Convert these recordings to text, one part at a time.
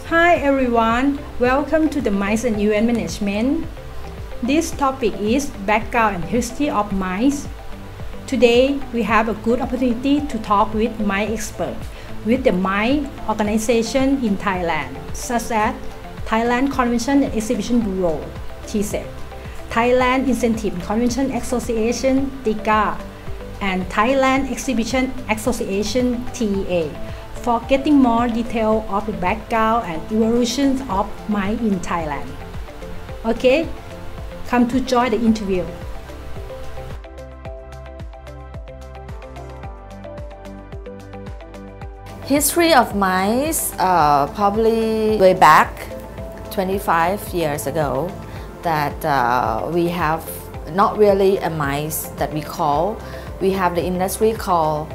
Hi everyone, welcome to the MICE and Event Management. This topic is background and history of MICE. Today we have a good opportunity to talk with MICE experts with the MICE organization in Thailand, such as Thailand Convention and Exhibition Bureau, TCEP, Thailand Incentive and Convention Association, TICA, and Thailand Exhibition Association, TEA, for getting more detail of the background and evolution of MICE in Thailand. Okay, come to join the interview. History of MICE, probably way back 25 years ago, that we have not really a MICE that we have the industry called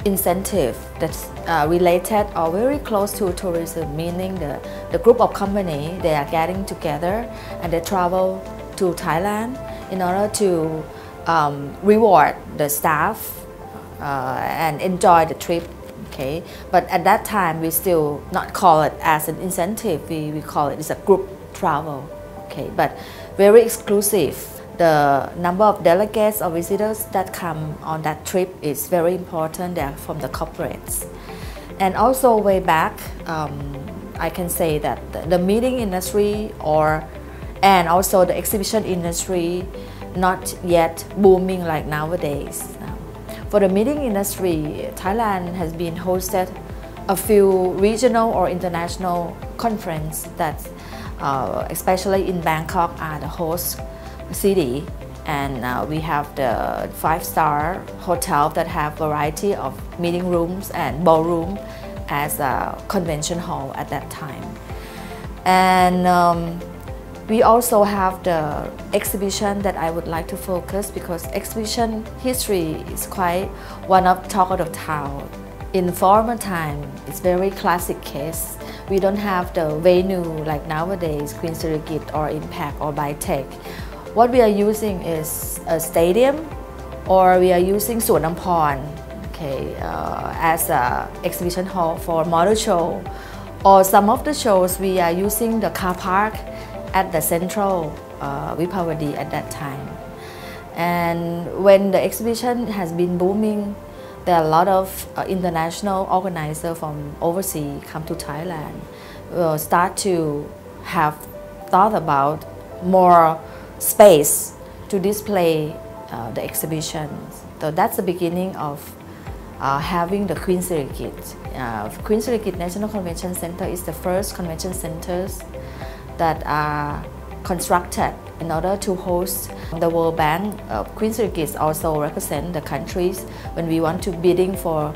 incentive that's related or very close to tourism, meaning the group of company, they are getting together and they travel to Thailand in order to reward the staff and enjoy the trip. Okay, but at that time we still not call it as an incentive, we call it as a group travel. Okay, but very exclusive. The number of delegates or visitors that come on that trip is very important. They are from the corporates. And also way back, I can say that the meeting industry and also the exhibition industry not yet booming like nowadays. For the meeting industry, Thailand has been hosted a few regional or international conference that especially in Bangkok are the host city, and we have the 5-star hotel that have variety of meeting rooms and ballroom as a convention hall at that time. And we also have the exhibition that I would like to focus, because exhibition history is quite one of talk of the town. In former time, it's very classic case. We don't have the venue like nowadays, Queen Sirikit or Impact or Bytech. What we are using is a stadium, or we are using Suanampon, okay, as an exhibition hall for model show. Or some of the shows we are using the car park at the central Vipavadi at that time. And when the exhibition has been booming, there are a lot of international organizers from overseas come to Thailand, start to have thought about more space to display the exhibitions. So that's the beginning of having the Queen Sirikit. Queen Sirikit National Convention Center is the first convention centers that are constructed in order to host the World Bank. Queen Sirikit also represent the countries when we want to bidding for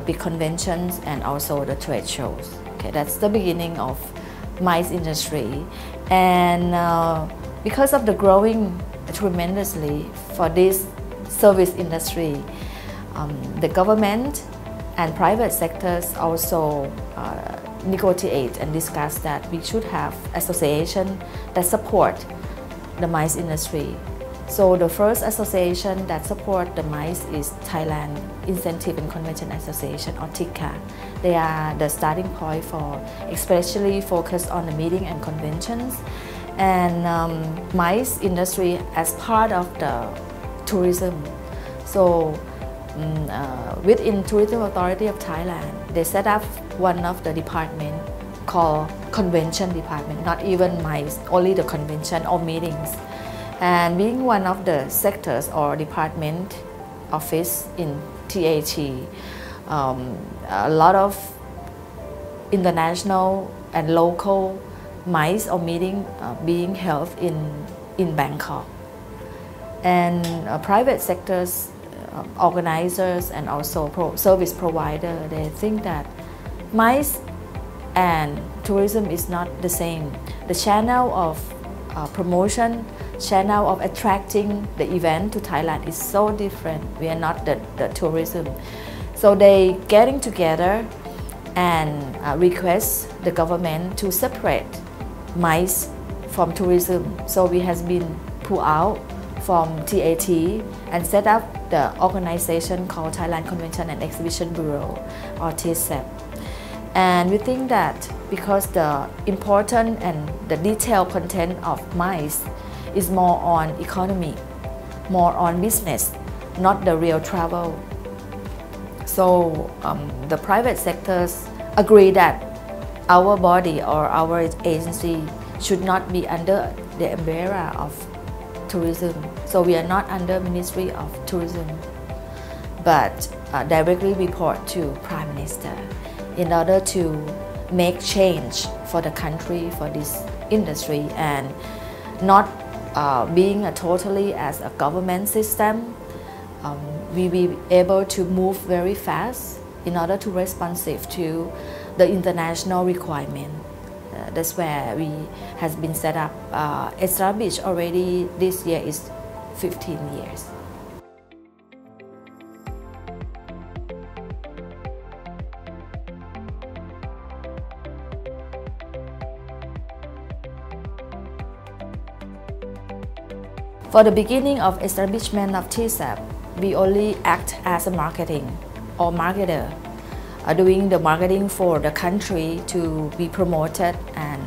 big conventions and also the trade shows. Okay, that's the beginning of MICE industry. And because of the growing tremendously for this service industry, the government and private sectors also negotiate and discuss that we should have association that support the MICE industry. So the first association that support the MICE is Thailand Incentive and Convention Association, or TICA. They are the starting point for especially focused on the meeting and conventions. And MICE industry as part of the tourism. So within Tourism Authority of Thailand, they set up one of the department called Convention Department, not even MICE, only the convention or meetings. And being one of the sectors or department office in TAT, a lot of international and local MICE or meeting being held in Bangkok. And private sectors, organizers and also service provider, they think that MICE and tourism is not the same. The channel of promotion, channel of attracting the event to Thailand is so different. We are not the tourism. So they getting together and request the government to separate MICE from tourism. So we has been pulled out from TAT and set up the organization called Thailand Convention and Exhibition Bureau, or TCEP. And we think that because the important and the detailed content of MICE is more on economy, more on business, not the real travel. So the private sectors agree that our body or our agency should not be under the umbrella of tourism. So we are not under Ministry of Tourism, but directly report to Prime Minister in order to make change for the country, for this industry, and not being totally as a government system. We will be able to move very fast in order to responsive to the international requirement. That's where we has been set up, established already. This year is 15 years. For the beginning of establishment of TSAP, we only act as a marketing or marketer, doing the marketing for the country to be promoted and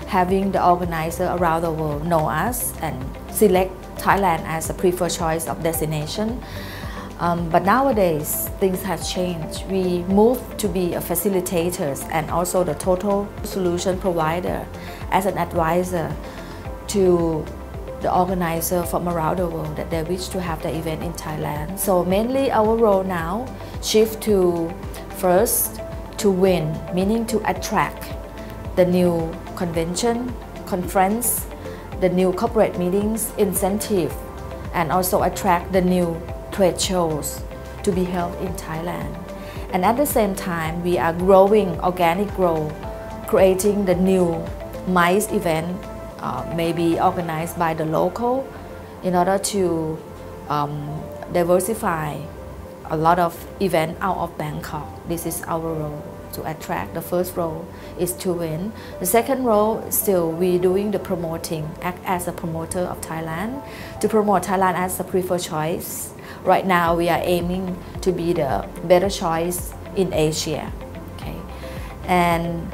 having the organizer around the world know us and select Thailand as a preferred choice of destination. But nowadays, things have changed. We move to be a facilitators and also the total solution provider as an advisor to the organizer from around the world that they wish to have the event in Thailand. So mainly our role now shift to first to win, meaning to attract the new convention, conference, the new corporate meetings, incentive, and also attract the new trade shows to be held in Thailand. And at the same time, we are growing organic growth, creating the new MICE event, maybe organized by the local, in order to diversify a lot of events out of Bangkok. This is our role to attract. The first role is to win. The second role, still we doing the promoting, act as a promoter of Thailand, to promote Thailand as a preferred choice. Right now we are aiming to be the better choice in Asia. Okay. And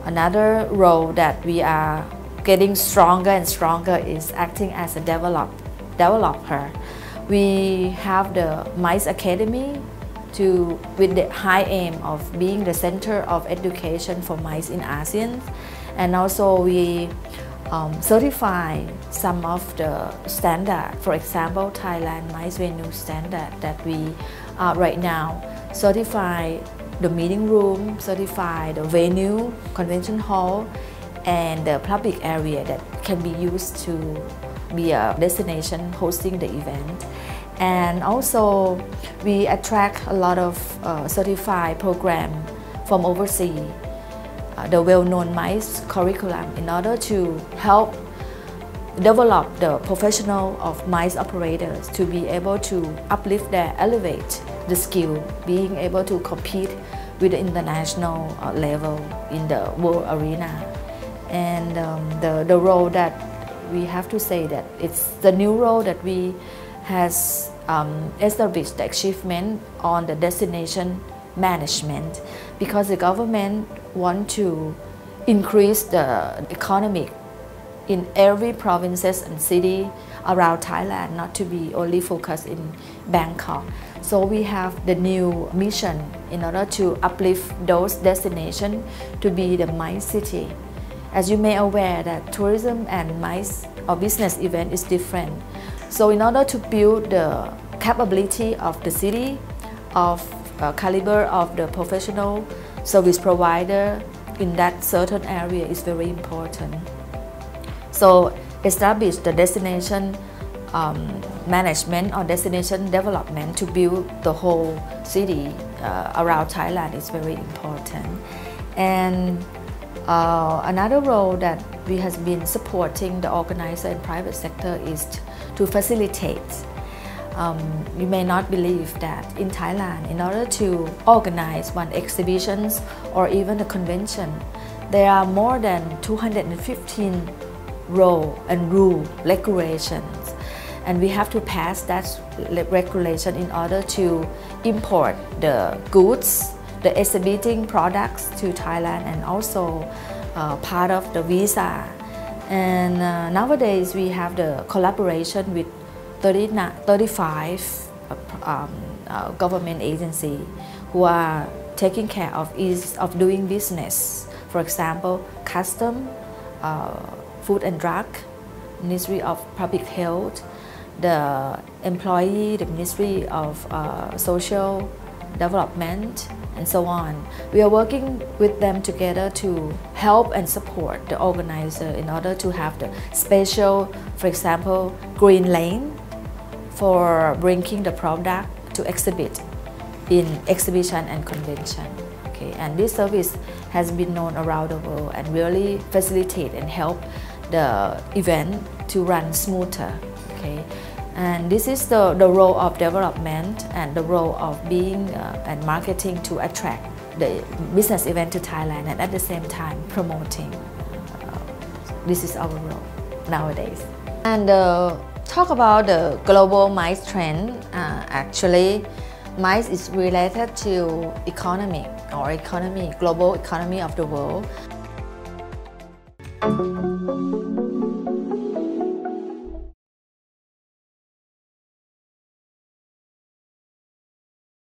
another role that we are getting stronger and stronger is acting as a developer. We have the MICE Academy with the high aim of being the center of education for MICE in ASEAN. And also we certify some of the standard, for example, Thailand MICE venue standard that we are right now certify the meeting room, certify the venue, convention hall, and the public area that can be used to be a destination hosting the event. And also we attract a lot of certified program from overseas, the well-known MICE curriculum, in order to help develop the professional of MICE operators to be able to uplift elevate the skill, being able to compete with the international level in the world arena. And the role that we have to say that it's the new role that we has established the achievement on the destination management, because the government want to increase the economic in every provinces and city around Thailand, not to be only focused in Bangkok. So we have the new mission in order to uplift those destinations to be the MICE city. As you may aware that tourism and MICE or business event is different. So in order to build the capability of the city, of caliber of the professional service provider in that certain area is very important. So establish the destination management or destination development to build the whole city around Thailand is very important. And another role that we have been supporting the organizer and private sector is to facilitate. You may not believe that in Thailand, in order to organize one exhibitions or even a convention, there are more than 215 role and rule regulations, and we have to pass that regulation in order to import the goods, the exhibiting products to Thailand and also part of the visa. And nowadays we have the collaboration with 35 government agencies who are taking care of ease of doing business. For example, Custom, Food and Drug, Ministry of Public Health, the employee, the Ministry of Social Development, and so on. We are working with them together to help and support the organizer in order to have the special, for example, green lane for bringing the product to exhibit in exhibition and convention. Okay, and this service has been known around the world and really facilitate and help the event to run smoother. Okay, and this is the role of development and the role of being and marketing to attract the business event to Thailand and at the same time promoting. This is our role nowadays. And talk about the global MICE trend. Actually, MICE is related to economy or global economy of the world.